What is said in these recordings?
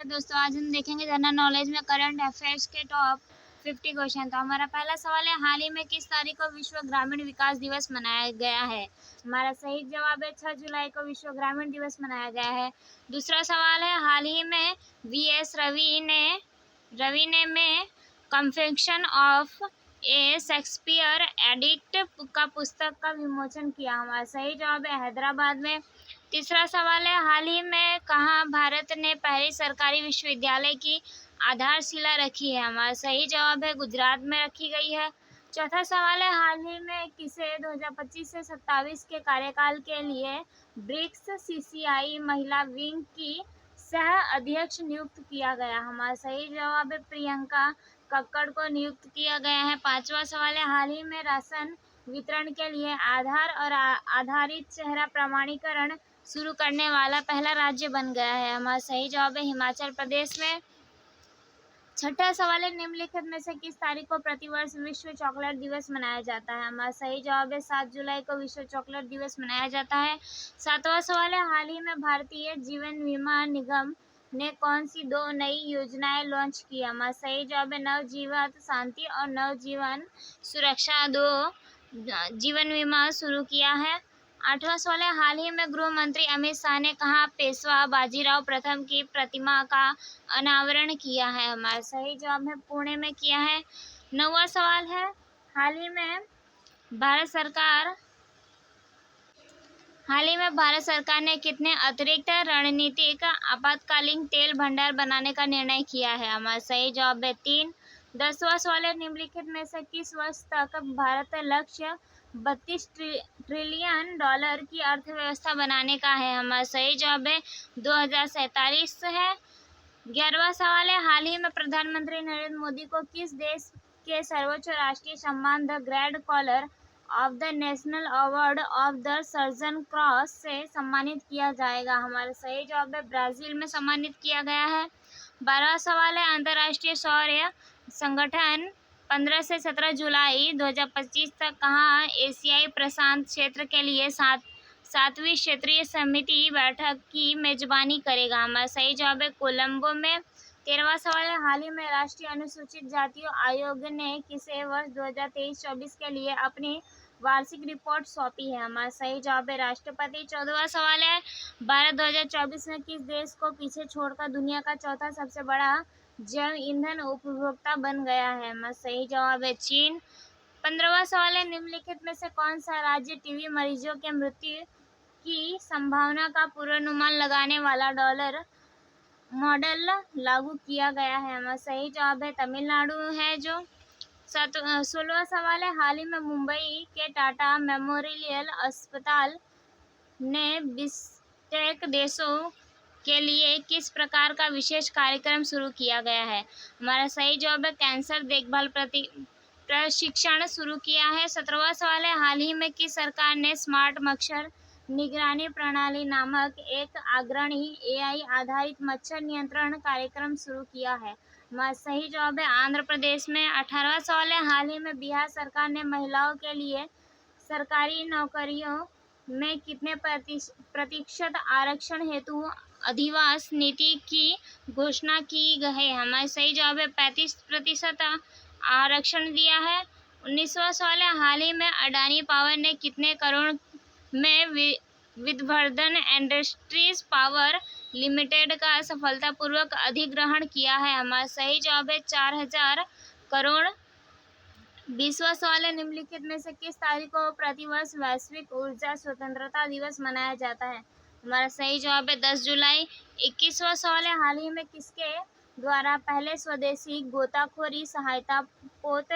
दोस्तों आज हम देखेंगे जनरल नॉलेज में करंट अफेयर्स के टॉप 50 क्वेश्चन। तो हमारा पहला सवाल है, हाल ही में किस तारीख को विश्व ग्रामीण विकास दिवस मनाया गया है? हमारा सही जवाब है 6 जुलाई को विश्व ग्रामीण दिवस मनाया गया है। दूसरा सवाल है, हाल ही में वी.एस. रवि ने में confection of A Shakespeare addict का पुस्तक का विमोचन किया? हमारा सही जवाब है हैदराबाद में। तीसरा सवाल है, हाल ही में कहाँ भारत ने पहली सरकारी विश्वविद्यालय की आधारशिला रखी है? हमारा सही जवाब है गुजरात में रखी गई है। चौथा सवाल है, हाल ही में किसे 2025 से 27 के कार्यकाल के लिए ब्रिक्स सीसीआई महिला विंग की सह अध्यक्ष नियुक्त किया गया? हमारा सही जवाब है प्रियंका कक्कड़ को नियुक्त किया गया है। पांचवा सवाल है, हाल ही में राशन वितरण के लिए आधार और आधारित चेहरा प्रमाणीकरण शुरू करने वाला पहला राज्य बन गया है? हमारा सही जवाब है हिमाचल प्रदेश में। छठा सवाल है, निम्नलिखित में से किस तारीख को प्रतिवर्ष विश्व चॉकलेट दिवस मनाया जाता है? हमारा सही जवाब है 7 जुलाई को विश्व चॉकलेट दिवस मनाया जाता है। सातवां सवाल है, हाल ही में भारतीय जीवन बीमा निगम ने कौन सी 2 नई योजनाएं लॉन्च की? हमारा सही जवाब है नवजीवन शांति और नवजीवन सुरक्षा 2 जीवन बीमा शुरू किया है। आठवां सवाल है, हाल ही में गृह मंत्री अमित शाह ने कहाँ पेशवा बाजीराव प्रथम की प्रतिमा का अनावरण किया है? हमारा सही जवाब है पुणे में किया है। नौवां सवाल है, हाल ही में भारत सरकार ने कितने अतिरिक्त रणनीतिक आपातकालीन तेल भंडार बनाने का निर्णय किया है? हमारा सही जवाब है 3। 10वां सवाल है, निम्नलिखित में से किस वर्ष तक भारत लक्ष्य 32 ट्रिलियन डॉलर की अर्थव्यवस्था बनाने का है? हमारा सही जवाब है 2047 है। 11वां सवाल है, हाल ही में प्रधानमंत्री नरेंद्र मोदी को किस देश के सर्वोच्च राष्ट्रीय सम्मान the grand collar of the national award of the surgeon cross से सम्मानित किया जाएगा? हमारा सही जवाब है ब्राजील में सम्मानित किया गया है। 12वां सवाल है, अंतर्राष्ट्रीय सौर संगठन 15 से 17 जुलाई 2025 तक कहाँ एशियाई प्रशांत क्षेत्र के लिए 7वीं क्षेत्रीय समिति बैठक की मेजबानी करेगा? हमारा सही जवाब है कोलंबो में। 13वां सवाल है, हाल ही में राष्ट्रीय अनुसूचित जातियों आयोग ने किसे वर्ष 2023-24 के लिए अपनी वार्षिक रिपोर्ट सौंपी है? हमारा सही जवाब है राष्ट्रपति। 14वां सवाल है, भारत 2024 में किस देश को पीछे छोड़कर दुनिया का चौथा सबसे बड़ा जैव ईंधन उपभोक्ता बन गया है? हमारा सही जवाब है चीन। 15वां सवाल है, निम्नलिखित में से कौन सा राज्य टीबी मरीजों के मृत्यु की संभावना का पूर्वानुमान लगाने वाला डॉलर मॉडल लागू किया गया है? हमारा सही जवाब है तमिलनाडु है। 16वां सवाल है, हाल ही में मुंबई के टाटा मेमोरियल अस्पताल ने बिस्टेक देशों के लिए किस प्रकार का विशेष कार्यक्रम शुरू किया गया है? हमारा सही जवाब है कैंसर देखभाल प्रशिक्षण शुरू किया है। 17वां सवाल है, हाल ही में किस सरकार ने स्मार्ट मच्छर निगरानी प्रणाली नामक एक अग्रणी एआई आधारित मच्छर नियंत्रण कार्यक्रम शुरू किया है? हमारा सही जवाब है आंध्र प्रदेश में। 18वां सवाल है, हाल ही में बिहार सरकार ने महिलाओं के लिए सरकारी नौकरियों में कितने प्रतिशत आरक्षण हेतु अधिवास नीति की घोषणा की है? हमारा सही जवाब है 35% आरक्षण दिया है। 19वां सवाल है, हाल ही में अडानी पावर ने कितने करोड़ में विध्वंदन इंडस्ट्रीज पावर लिमिटेड का सफलतापूर्वक अधिग्रहण किया है? हमारा सही जवाब है 4000 करोड़। 20वां सवाल है, निम्नलिखित में से किस तारीख को प्रतिवर्ष वैश्विक ऊर्जा स्वतंत्रता दिवस मनाया जाता है? हमारा सही जवाब है 10 जुलाई। 21वां सवाल है, हाल ही में किसके द्वारा पहले स्वदेशी गोताखोरी सहायता पोत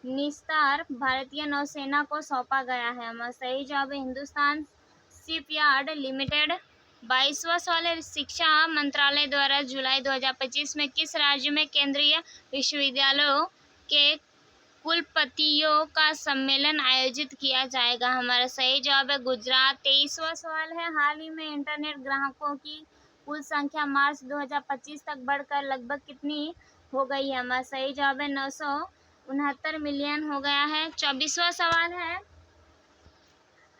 निस्तार भारतीय नौसेना को सौंपा गया है? हमारा सही जवाब है हिंदुस्तान शिपयार्ड लिमिटेड। 22वां सवाल है, शिक्षा मंत्रालय द्वारा जुलाई 2025 में किस राज्य में केंद्रीय विश्वविद्यालयों के कुलपतियों का सम्मेलन आयोजित किया जाएगा? हमारा सही जवाब है गुजरात। 23वां सवाल है, हाल ही में इंटरनेट ग्राहकों की कुल संख्या मार्च 2025 तक बढ़कर लगभग कितनी हो गई है? हमारा सही जवाब है 969 मिलियन हो गया है। 24वां सवाल है,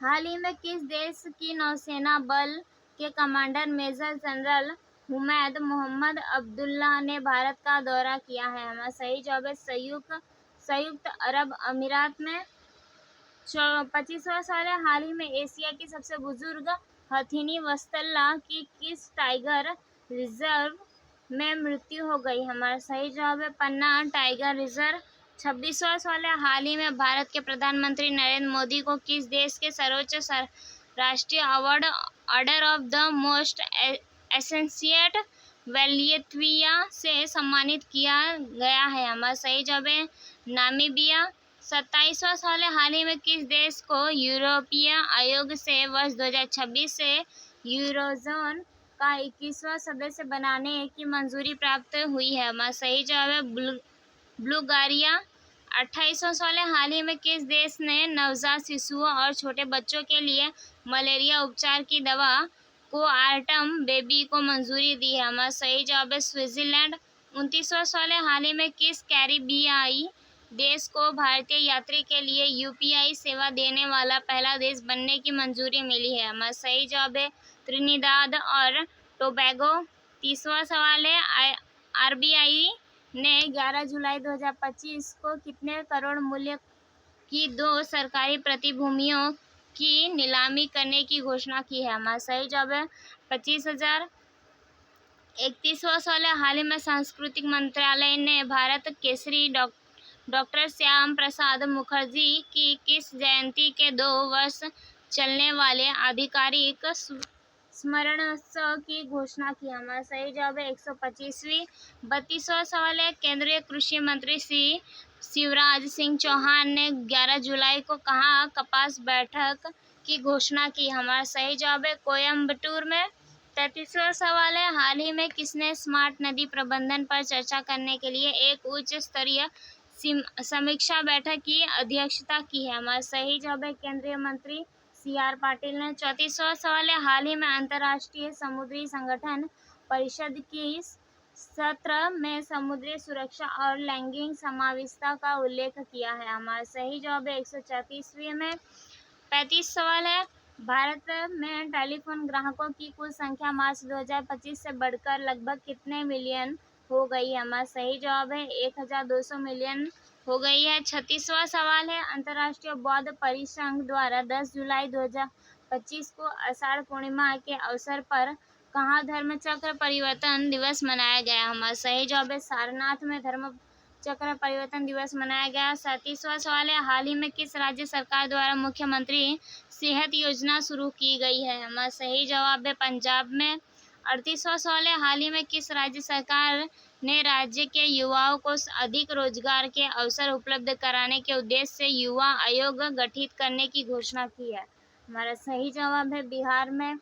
हाल ही में किस देश की नौसेना बल के commander major general Humaid Mohammed Abdullah ने भारत का दौरा किया है? हमारा सही जवाब है संयुक्त अरब अमीरात में। 25वां सवाल है, हाल ही में एशिया की सबसे बुजुर्ग हथिनी वत्सला की किस टाइगर रिजर्व में मृत्यु हो गई? हमारा सही जवाब है पन्ना टाइगर रिजर्व। 26वां सवाल है, हाल ही में भारत के प्रधानमंत्री नरेंद्र मोदी को किस देश के सर्वोच्च राष्ट्रीय award order of the most ancient वेलियतविया से सम्मानित किया गया है? हमारा सही जवाब है नामीबिया। 27वां सवाल है, हाल ही में किस देश को यूरोपीय आयोग से वर्ष 2026 से यूरोजोन का 21वां सदस्य बनाने की मंजूरी प्राप्त हुई है? हमारा सही जवाब है बुल्गारिया। 28वां सवाल है, हाल ही में किस देश ने नवजात शिशुओं और छोटे बच्चों के लिए मलेरिया उपचार की दवा को आर्टम बेबी को मंजूरी दी है? हमारा सही जवाब है स्विट्जरलैंड। 29वां सवाल है, हाल ही में किस कैरिबियाई देश को भारतीय यात्री के लिए यूपीआई सेवा देने वाला पहला देश बनने की मंजूरी मिली है? हमारा सही जवाब है त्रिनिदाद और टोबैगो। 30वां सवाल है, आरबीआई ने 11 जुलाई 2025 को कितने करोड़ मूल्य की 2 सरकारी प्रतिभूतियों की नीलामी करने की घोषणा की है? हमारा सही जवाब है 25,000। 31वां सवाल है, हाल ही में सांस्कृतिक मंत्रालय ने भारत केसरी डॉक्टर श्याम प्रसाद मुखर्जी की किस जयंती के 2 वर्ष चलने वाले आधिकारिक स्मरणोत्सव की घोषणा की? हमारा सही जवाब है 125वीं। 32वां सवाल है, केंद्रीय कृषि मंत्री श्री शिवराज सिंह चौहान ने 11 जुलाई को कहाँ कपास बैठक की घोषणा की? हमारा सही जवाब है कोयम्बटूर में। 33वां सवाल है, हाल ही में किसने स्मार्ट नदी प्रबंधन पर चर्चा करने के लिए एक उच्च स्तरीय समीक्षा बैठक की अध्यक्षता की है? हमारा सही जवाब है केंद्रीय मंत्री CR पाटिल ने। 34वां सवाल है, हाल ही में अंतर्राष्ट्रीय समुद्री संगठन परिषद की सत्र में समुद्री सुरक्षा और लैंगिक समावेशिता का उल्लेख किया है? हमारा सही जवाब है 134वीं में। 35 सवाल है, भारत में टेलीफोन ग्राहकों की कुल संख्या मार्च 2025 से बढ़कर लगभग कितने मिलियन हो गई है? हमारा सही जवाब है 1200 मिलियन हो गई है। 36वां सवाल है, अंतर्राष्ट्रीय बौद्ध परिसंघ द्वारा 10 जुलाई 2025 को आषाढ़ पूर्णिमा के अवसर पर कहाँ धर्म चक्र परिवर्तन दिवस मनाया गया? हमारा सही जवाब है सारनाथ में धर्म चक्र परिवर्तन दिवस मनाया गया। 37वां सवाल है, हाल ही में किस राज्य सरकार द्वारा मुख्यमंत्री सेहत योजना शुरू की गई है? हमारा सही जवाब है पंजाब में। 38वां सवाल है, हाल ही में किस राज्य सरकार ने राज्य के युवाओं को अधिक रोजगार के अवसर उपलब्ध कराने के उद्देश्य से युवा आयोग गठित करने की घोषणा की है? हमारा सही जवाब है बिहार में।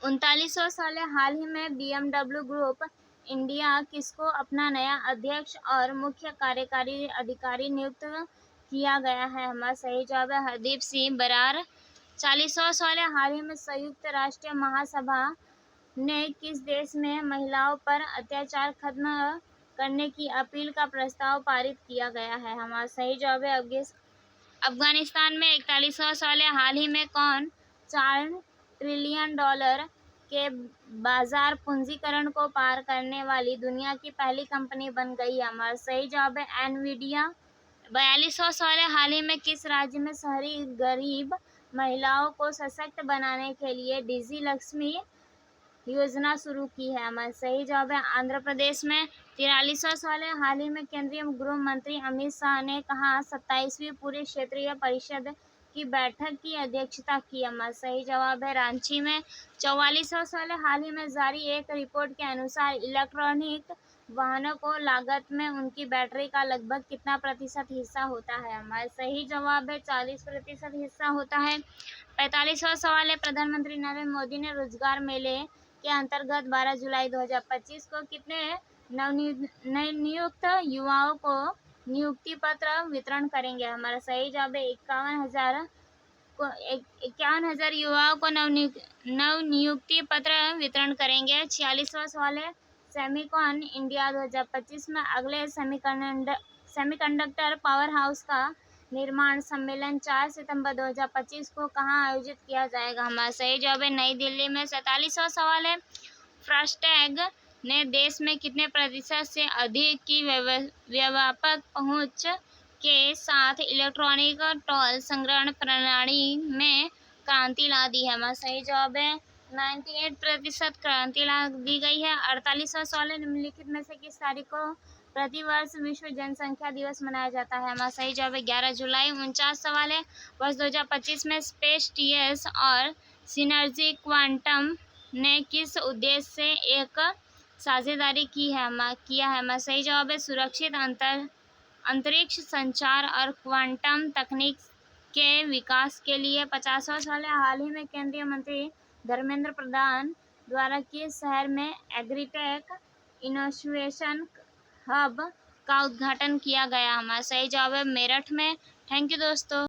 39वां सवाल है, हाल ही में BMW ग्रुप इंडिया किसको अपना नया अध्यक्ष और मुख्य कार्यकारी अधिकारी नियुक्त किया गया है? हमारा सही जवाब है हरदीप सिंह बरार। 40वां सवाल है, हाल ही में संयुक्त राष्ट्र महासभा ने किस देश में महिलाओं पर अत्याचार खत्म करने की अपील का प्रस्ताव पारित किया गया है? हमारा सही जवाब है अफगानिस्तान में। 41वां सवाल है, हाल ही में कौन $4 ट्रिलियन के बाजार पूंजीकरण को पार करने वाली दुनिया की पहली कंपनी बन गई है? हमारा सही जवाब है एनवीडिया। 42वां सवाल है, हाल ही में किस राज्य में शहरी गरीब महिलाओं को सशक्त बनाने के लिए डिजी लक्ष्मी योजना शुरू की है? हमारा सही जवाब है आंध्र प्रदेश में। 43वां सवाल है, हाल ही में केंद्रीय गृह मंत्री अमित शाह ने कहा 27वीं पूर्व क्षेत्रीय परिषद की बैठक की अध्यक्षता की? हमारा सही जवाब है रांची में। 44वां सवाल है, हाल ही में जारी एक रिपोर्ट के अनुसार इलेक्ट्रॉनिक वाहनों को लागत में उनकी बैटरी का लगभग कितना प्रतिशत हिस्सा होता है? हमारा सही जवाब है 40% हिस्सा होता है। 45वां सवाल है, प्रधानमंत्री नरेंद्र मोदी ने रोजगार मेले के अंतर्गत 12 जुलाई 2025 को कितने नवनियुक्त युवाओं को नियुक्ति पत्र वितरण करेंगे? हमारा सही जवाब है 51,000 युवाओं को नवनियुक्ति पत्र वितरण करेंगे। 46वां सवाल है, सेमिकॉन इंडिया 2025 में अगले सेमीकंडक्टर पावर हाउस का निर्माण सम्मेलन 4 सितंबर 2025 को कहाँ आयोजित किया जाएगा? हमारा सही जवाब है नई दिल्ली में। 47वां सवाल है, फास्टैग ने देश में कितने प्रतिशत से अधिक की व्यापक पहुंच के साथ इलेक्ट्रॉनिक टोल संग्रहण प्रणाली में क्रांति ला दी है? हमारा सही जवाब है 98% क्रांति ला दी गई है। 48वां सवाल है, निम्नलिखित में से किस तारीख को प्रतिवर्ष विश्व जनसंख्या दिवस मनाया जाता है? हमारा सही जवाब है 11 जुलाई। 49 सवाल है, वर्ष 2025 में स्पेस टीएस और सिनर्जी क्वांटम ने किस उद्देश्य से एक साझेदारी किया है? हमारा सही जवाब है सुरक्षित अंतरिक्ष संचार और क्वांटम तकनीक के विकास के लिए। 50वां सवाल है, हाल ही में केंद्रीय मंत्री धर्मेंद्र प्रधान द्वारा किस शहर में एग्रीटेक इनोवेशन हब का उद्घाटन किया गया? हमारा सही जवाब है मेरठ में। थैंक यू दोस्तों।